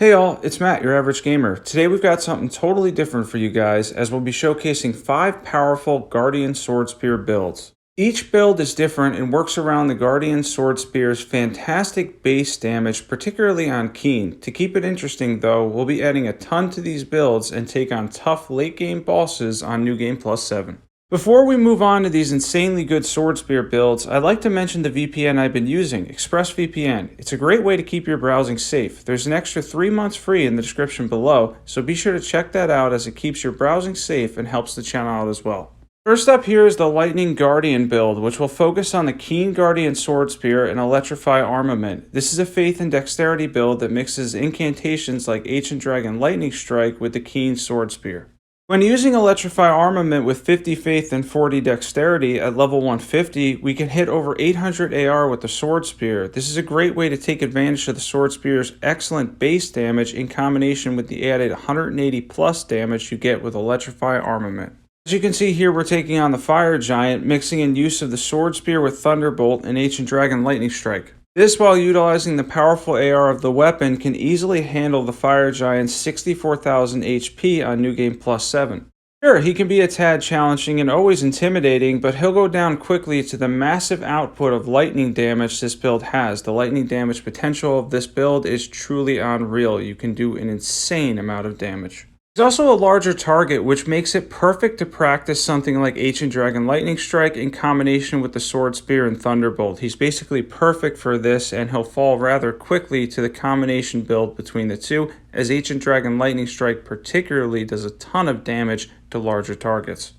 Hey all, it's Matt, your average gamer. Today we've got something totally different for you guys as we'll be showcasing 5 powerful Guardian Swordspear builds. Each build is different and works around the Guardian Swordspear's fantastic base damage, particularly on Keen. To keep it interesting though, we'll be adding a ton to these builds and take on tough late game bosses on New Game Plus 7. Before we move on to these insanely good Swordspear builds, I'd like to mention the VPN I've been using, ExpressVPN. It's a great way to keep your browsing safe. There's an extra 3 months free in the description below, so be sure to check that out as it keeps your browsing safe and helps the channel out as well. First up here is the Lightning Guardian build, which will focus on the Keen Guardian Swordspear and Electrify Armament. This is a faith and dexterity build that mixes incantations like Ancient Dragon Lightning Strike with the Keen Swordspear. When using Electrify Armament with 50 Faith and 40 Dexterity at level 150, we can hit over 800 AR with the Swordspear. This is a great way to take advantage of the Swordspear's excellent base damage in combination with the added 180 plus damage you get with Electrify Armament. As you can see here, we're taking on the Fire Giant, mixing in use of the Swordspear with Thunderbolt and Ancient Dragon Lightning Strike. This, while utilizing the powerful AR of the weapon, can easily handle the Fire Giant's 64,000 HP on New Game Plus 7. Sure, he can be a tad challenging and always intimidating, but he'll go down quickly to the massive output of lightning damage this build has. The lightning damage potential of this build is truly unreal. You can do an insane amount of damage. He's also a larger target, which makes it perfect to practice something like Ancient Dragon Lightning Strike in combination with the Swordspear and Thunderbolt. He's basically perfect for this, and he'll fall rather quickly to the combination build between the two, as Ancient Dragon Lightning Strike particularly does a ton of damage to larger targets.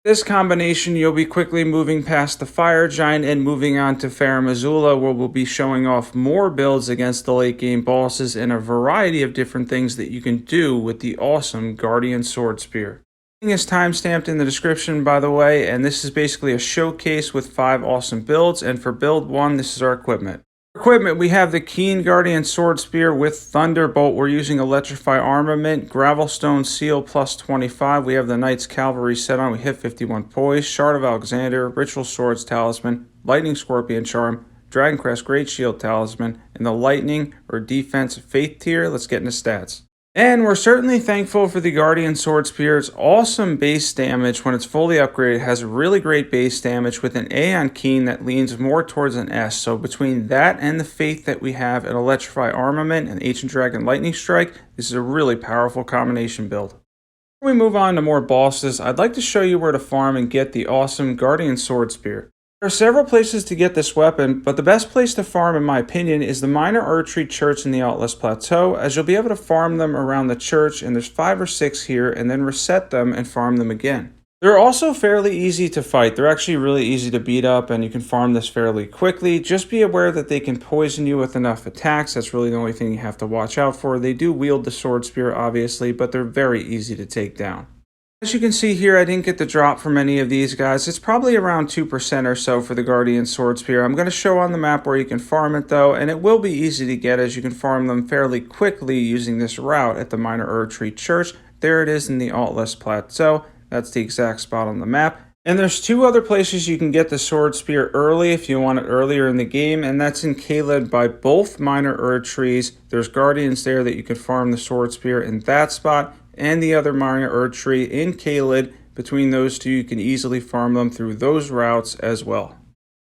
This combination, you'll be quickly moving past the Fire Giant and moving on to Farum Azula, where we'll be showing off more builds against the late game bosses and a variety of different things that you can do with the awesome Guardian Swordspear. Everything is timestamped in the description, by the way, and this is basically a showcase with 5 awesome builds, and for build 1, this is our equipment. Equipment, we have the Keen Guardian Swordspear with Thunderbolt. We're using Electrify Armament, Gravelstone Seal plus 25. We have the Knight's Cavalry set on. We hit 51 poise, Shard of Alexander, Ritual Swords Talisman, Lightning Scorpion Charm, Dragoncrest Great Shield Talisman, and the Lightning or Defense Faith tier. Let's get into stats. And we're certainly thankful for the Guardian Swordspear's awesome base damage. When it's fully upgraded, it has really great base damage with an A on Keen that leans more towards an S. So between that and the Faith that we have at Electrify Armament and Ancient Dragon Lightning Strike, this is a really powerful combination build. Before we move on to more bosses, I'd like to show you where to farm and get the awesome Guardian Swordspear. There are several places to get this weapon, but the best place to farm in my opinion is the Minor Erdtree Church in the Outlast Plateau, as you'll be able to farm them around the church, and there's 5 or 6 here, and then reset them and farm them again. They're also fairly easy to fight. They're actually really easy to beat up, and you can farm this fairly quickly. Just be aware that they can poison you with enough attacks. That's really the only thing you have to watch out for. They do wield the Swordspear obviously, but they're very easy to take down. As you can see here, I didn't get the drop from any of these guys. It's probably around 2% or so for the Guardian Swordspear. I'm going to show on the map where you can farm it though, and it will be easy to get as you can farm them fairly quickly using this route at the Minor Erdtree Church. There it is in the Outlast Plateau. That's the exact spot on the map. And there's 2 other places you can get the Swordspear early if you want it earlier in the game, and that's in Caelid by both Minor Erdtrees. There's Guardians there that you can farm the Swordspear in that spot, and the other Minor Erdtree in Caelid. Between those 2, you can easily farm them through those routes as well.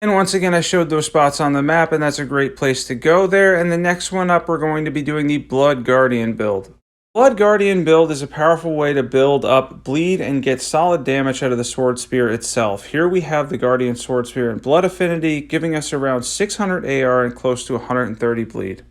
And once again, I showed those spots on the map, and that's a great place to go there. And the next one up, we're going to be doing the Blood Guardian build. Blood Guardian build is a powerful way to build up bleed and get solid damage out of the Swordspear itself. Here we have the Guardian Swordspear and Blood Affinity, giving us around 600 AR and close to 130 bleed.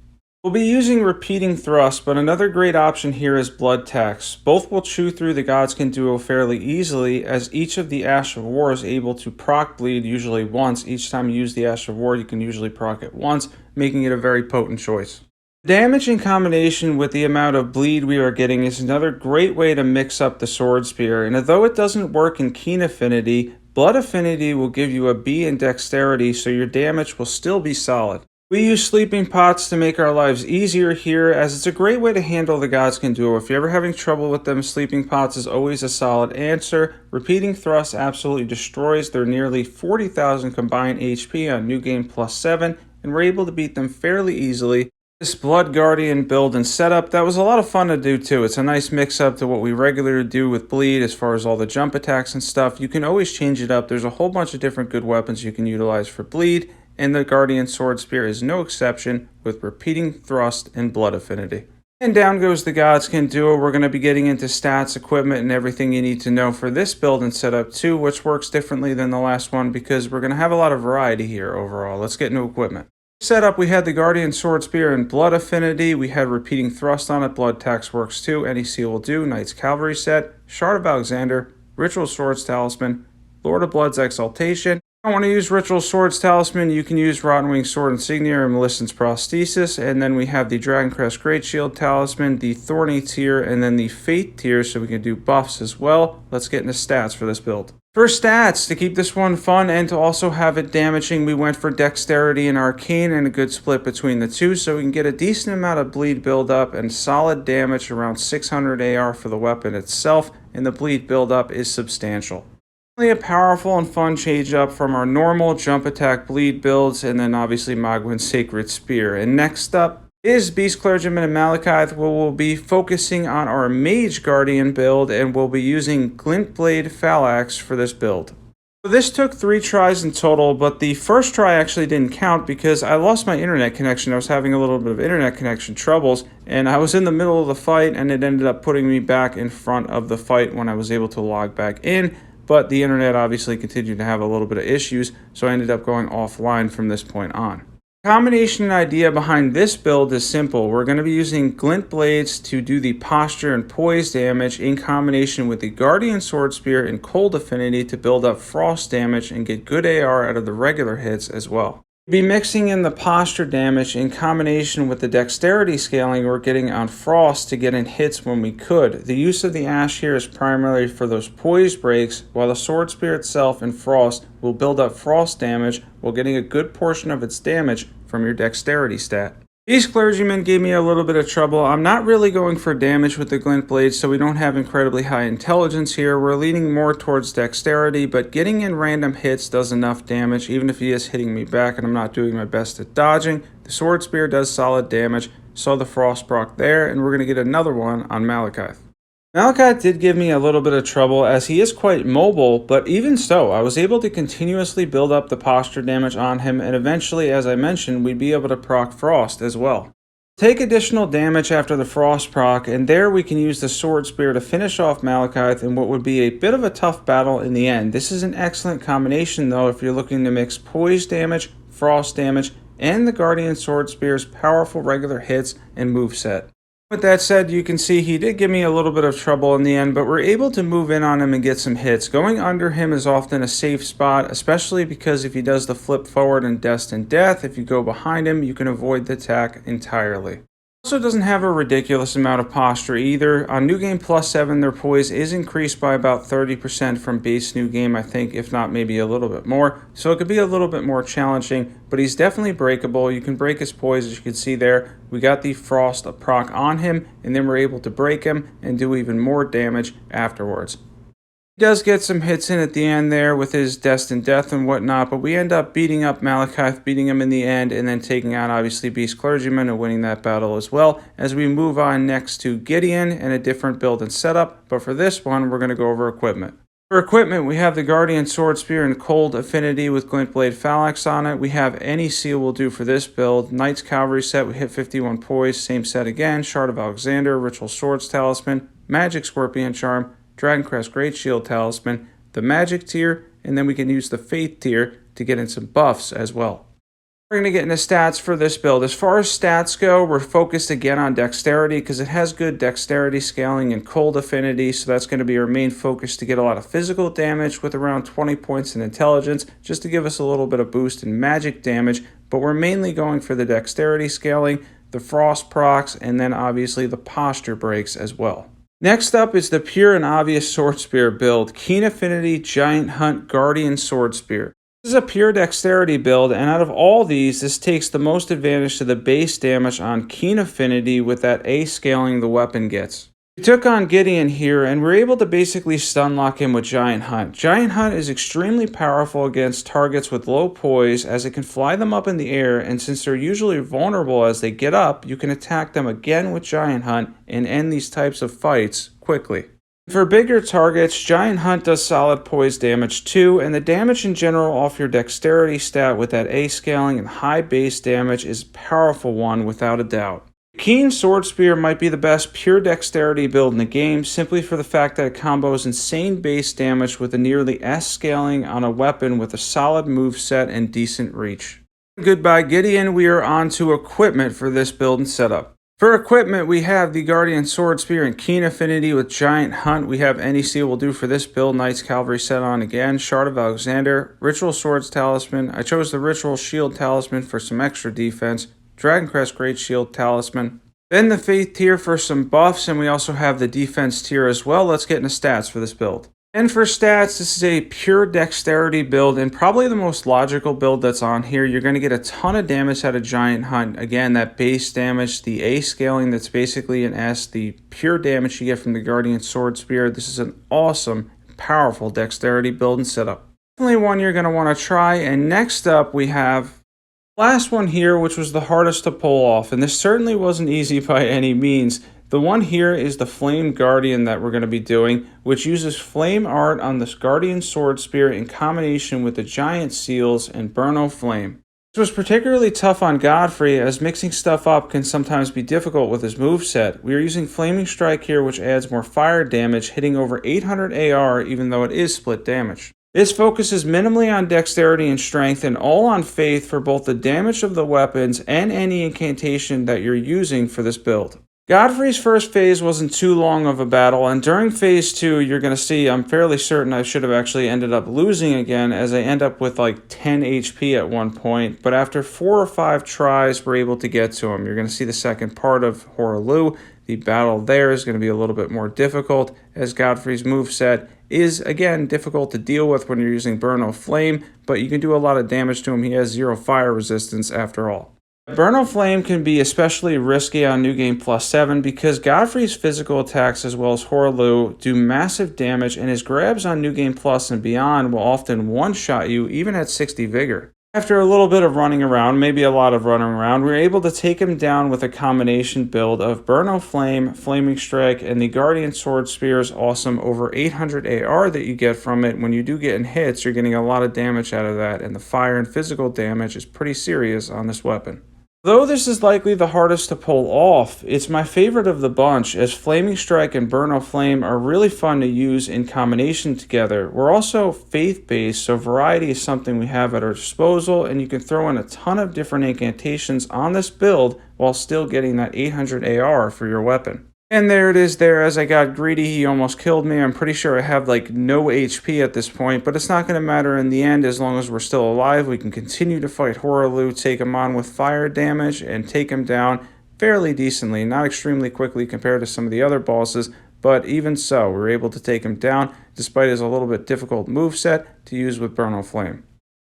We'll be using Repeating Thrust, but another great option here is Blood Tax. Both will chew through the Godskin duo fairly easily, as each of the Ash of War is able to proc bleed usually once. Each time you use the Ash of War, you can usually proc it once, making it a very potent choice. Damage in combination with the amount of bleed we are getting is another great way to mix up the Swordspear, and although it doesn't work in Keen Affinity, Blood Affinity will give you a B in Dexterity, so your damage will still be solid. We use Sleeping Pots to make our lives easier here, as it's a great way to handle the Godskin duo. If you're ever having trouble with them, Sleeping Pots is always a solid answer. Repeating Thrust absolutely destroys their nearly 40,000 combined HP on New Game Plus 7, and we're able to beat them fairly easily. This Blood Guardian build and setup, that was a lot of fun to do too. It's a nice mix up to what we regularly do with Bleed as far as all the jump attacks and stuff. You can always change it up. There's a whole bunch of different good weapons you can utilize for Bleed, and the Guardian Swordspear is no exception with repeating thrust and blood affinity. And down goes the Godskin duo. We're going to be getting into stats, equipment, and everything you need to know for this build and setup too, which works differently than the last one because we're going to have a lot of variety here overall. Let's get into equipment. Setup, we had the Guardian Swordspear and blood affinity. We had repeating thrust on it. Blood tax works too. Any seal will do. Knight's Cavalry set. Shard of Alexander. Ritual Swords Talisman. Lord of Blood's Exaltation. If you don't want to use Ritual Swords Talisman, you can use Rottenwing Sword Insignia or Millicent's Prosthesis. And then we have the Dragoncrest Great Shield Talisman, the Thorny tier, and then the Fate tier, so we can do buffs as well. Let's get into stats for this build. For stats, to keep this one fun and to also have it damaging, we went for Dexterity and Arcane and a good split between the two, so we can get a decent amount of bleed buildup and solid damage, around 600 AR for the weapon itself, and the bleed buildup is substantial. Really a powerful and fun change up from our normal jump attack bleed builds, and then obviously Magwyn's Sacred Spear. And next up is Beast Clergyman and Malekith, where we'll be focusing on our Mage Guardian build, and we'll be using Glintblade Phalanx for this build. So this took 3 tries in total, but the first try actually didn't count because I lost my internet connection. I was having a little bit of internet connection troubles, and I was in the middle of the fight, and it ended up putting me back in front of the fight when I was able to log back in, but the internet obviously continued to have a little bit of issues, so I ended up going offline from this point on. The combination and idea behind this build is simple. We're going to be using Glint Blades to do the posture and poise damage in combination with the Guardian Swordspear and Cold Affinity to build up frost damage and get good AR out of the regular hits as well. We'll be mixing in the posture damage in combination with the dexterity scaling we're getting on frost to get in hits when we could. The use of the ash here is primarily for those poise breaks, while the Swordspear itself and frost will build up frost damage while getting a good portion of its damage from your dexterity stat. Beast Clergyman gave me a little bit of trouble. I'm not really going for damage with the Glint Blades, so we don't have incredibly high intelligence here. We're leaning more towards dexterity, but getting in random hits does enough damage, even if he is hitting me back and I'm not doing my best at dodging. The Swordspear does solid damage, saw the Frost proc there, and we're going to get another one on Malekith. Malekith did give me a little bit of trouble as he is quite mobile, but even so, I was able to continuously build up the posture damage on him, and eventually, as I mentioned, we'd be able to proc Frost as well. Take additional damage after the Frost proc, and there we can use the Swordspear to finish off Malekith in what would be a bit of a tough battle in the end. This is an excellent combination though if you're looking to mix poise damage, frost damage, and the Guardian Swordspear's powerful regular hits and moveset. With that said, you can see he did give me a little bit of trouble in the end, but we're able to move in on him and get some hits. Going under him is often a safe spot, especially because if he does the flip forward and destined death, if you go behind him, you can avoid the attack entirely. Also doesn't have a ridiculous amount of posture either. On New Game Plus 7, their poise is increased by about 30% from base New Game, I think, if not maybe a little bit more. So it could be a little bit more challenging, but he's definitely breakable. You can break his poise, as you can see there. We got the Frost proc on him, and then we're able to break him and do even more damage afterwards. He does get some hits in at the end there with his destined death and whatnot, but we end up beating up Malekith, beating him in the end, and then taking out obviously Beast Clergyman and winning that battle as well, as we move on next to Guadian and a different build and setup. But for this one, we're going to go over equipment. For equipment, we have the Guardian Swordspear and Cold Affinity with Glintblade Phalanx on it. We have any seal will do for this build. Knight's Cavalry set, we hit 51 poise, same set again. Shard of Alexander, Ritual Swords Talisman, Magic Scorpion Charm, Dragoncrest Great Shield Talisman, the Magic tier, and then we can use the Faith tier to get in some buffs as well. We're going to get into stats for this build. As far as stats go, we're focused again on dexterity because it has good dexterity scaling and cold affinity, so that's going to be our main focus to get a lot of physical damage with around 20 points in intelligence, just to give us a little bit of boost in magic damage, but we're mainly going for the dexterity scaling, the frost procs, and then obviously the posture breaks as well. Next up is the pure and obvious Swordspear build, Keen Affinity Giant Hunt Guardian Swordspear. This is a pure dexterity build, and out of all these, this takes the most advantage to the base damage on Keen Affinity with that A scaling the weapon gets. We took on Guadian here, and we're able to basically stun lock him with Giant Hunt. Giant Hunt is extremely powerful against targets with low poise, as it can fly them up in the air, and since they're usually vulnerable as they get up, you can attack them again with Giant Hunt and end these types of fights quickly. For bigger targets, Giant Hunt does solid poise damage too, and the damage in general off your dexterity stat with that A scaling and high base damage is a powerful one without a doubt. Keen Swordspear might be the best pure dexterity build in the game, simply for the fact that it combos insane base damage with a nearly S scaling on a weapon with a solid moveset and decent reach. Goodbye Guadian, we are on to equipment for this build and setup. For equipment, we have the Guardian Swordspear and Keen Affinity with Giant Hunt. We have NEC will do for this build. Knights Cavalry set on again. Shard of Alexander. Ritual Swords Talisman. I chose the Ritual Shield Talisman for some extra defense. Dragon Crest Great Shield Talisman. Then the Faith tier for some buffs, and we also have the defense tier as well. Let's get into stats for this build. And for stats, this is a pure dexterity build and probably the most logical build that's on here. You're going to get a ton of damage out of Giant Hunt. Again, that base damage, the A scaling that's basically an S, the pure damage you get from the Guardian Swordspear. This is an awesome, powerful dexterity build and setup. Definitely one you're going to want to try. And next up, we have last one here, which was the hardest to pull off, and this certainly wasn't easy by any means. The one here is the Flame Guardian that we're going to be doing, which uses flame art on this Guardian Swordspear in combination with the Giant Seals and Burno Flame. This was particularly tough on Godfrey, as mixing stuff up can sometimes be difficult with his moveset. We are using Flaming Strike here, which adds more fire damage, hitting over 800 AR even though it is split damage. This focuses minimally on dexterity and strength and all on faith for both the damage of the weapons and any incantation that you're using for this build. Godfrey's first phase wasn't too long of a battle, and during phase 2 you're going to see I'm fairly certain I should have actually ended up losing again, as I end up with like 10 HP at one point, but after 4 or 5 tries we're able to get to him. You're going to see the second part of Horaloo. The battle there is going to be a little bit more difficult, as Godfrey's moveset is, again, difficult to deal with when you're using Burno Flame, but you can do a lot of damage to him. He has 0 fire resistance after all. Burno Flame can be especially risky on New Game Plus 7 because Godfrey's physical attacks as well as Horaloo do massive damage, and his grabs on New Game Plus and beyond will often one-shot you even at 60 vigor. After a little bit of running around, maybe a lot of running around, we were able to take him down with a combination build of Burno Flame, Flaming Strike, and the Guardian Swordspear's awesome over 800 AR that you get from it. When you do get in hits, you're getting a lot of damage out of that, and the fire and physical damage is pretty serious on this weapon. Though this is likely the hardest to pull off, it's my favorite of the bunch, as Flaming Strike and Burno Flame are really fun to use in combination together. We're also faith-based, so variety is something we have at our disposal, and you can throw in a ton of different incantations on this build while still getting that 800 AR for your weapon. And there it is there. As I got greedy, he almost killed me. I'm pretty sure I have like no HP at this point, but it's not going to matter in the end. As long as we're still alive, we can continue to fight Horaloo, take him on with fire damage, and take him down fairly decently. Not extremely quickly compared to some of the other bosses, but even so, we're able to take him down despite his a little bit difficult moveset to use with Burno Flame.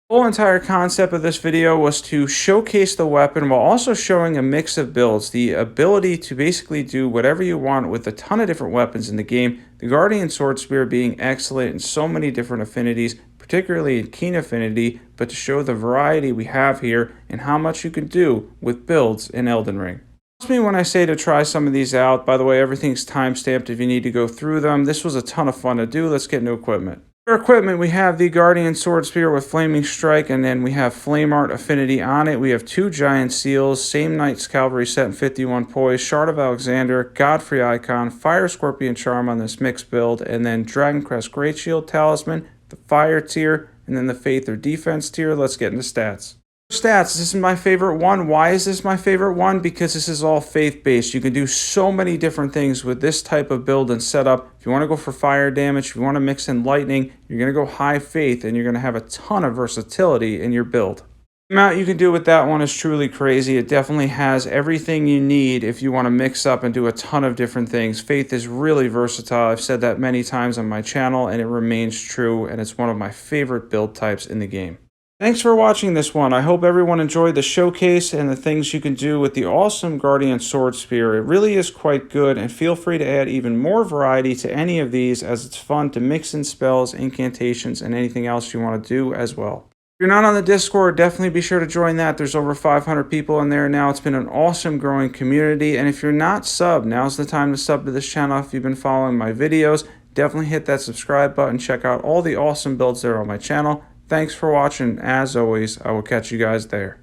The whole entire concept of this video was to showcase the weapon while also showing a mix of builds, the ability to basically do whatever you want with a ton of different weapons in the game, the Guardian Swordspear being excellent in so many different affinities, particularly in Keen Affinity, but to show the variety we have here and how much you can do with builds in Elden Ring. Trust me when I say to try some of these out. By the way, everything's timestamped if you need to go through them. This was a ton of fun to do. Let's get into equipment. For equipment, we have the Guardian Swordspear with Flaming Strike, and then we have Flame Art Affinity on it. We have 2 Giant Seals, same Knights Cavalry set in 51 poise, Shard of Alexander, Godfrey Icon, Fire Scorpion Charm on this mixed build, and then Dragon Crest Great Shield Talisman, the Fire tier, and then the Faith or Defense tier. Let's get into stats. Stats, this is my favorite one. Why is this my favorite one? Because this is all faith-based. You can do so many different things with this type of build and setup. If you want to go for fire damage, if you want to mix in lightning, you're going to go high faith, and you're going to have a ton of versatility in your build. The amount you can do with that one is truly crazy. It definitely has everything you need if you want to mix up and do a ton of different things. Faith is really versatile. I've said that many times on my channel, and it remains true, and it's one of my favorite build types in the game. Thanks for watching this one. I hope everyone enjoyed the showcase and the things you can do with the awesome Guardian Swordspear. It really is quite good, and feel free to add even more variety to any of these, as it's fun to mix in spells, incantations, and anything else you want to do as well. If you're not on the Discord, definitely be sure to join that. There's over 500 people in there now. It's been an awesome growing community, and if you're not subbed, now's the time to sub to this channel. If you've been following my videos, definitely hit that subscribe button. Check out all the awesome builds there on my channel. Thanks for watching. As always, I will catch you guys there.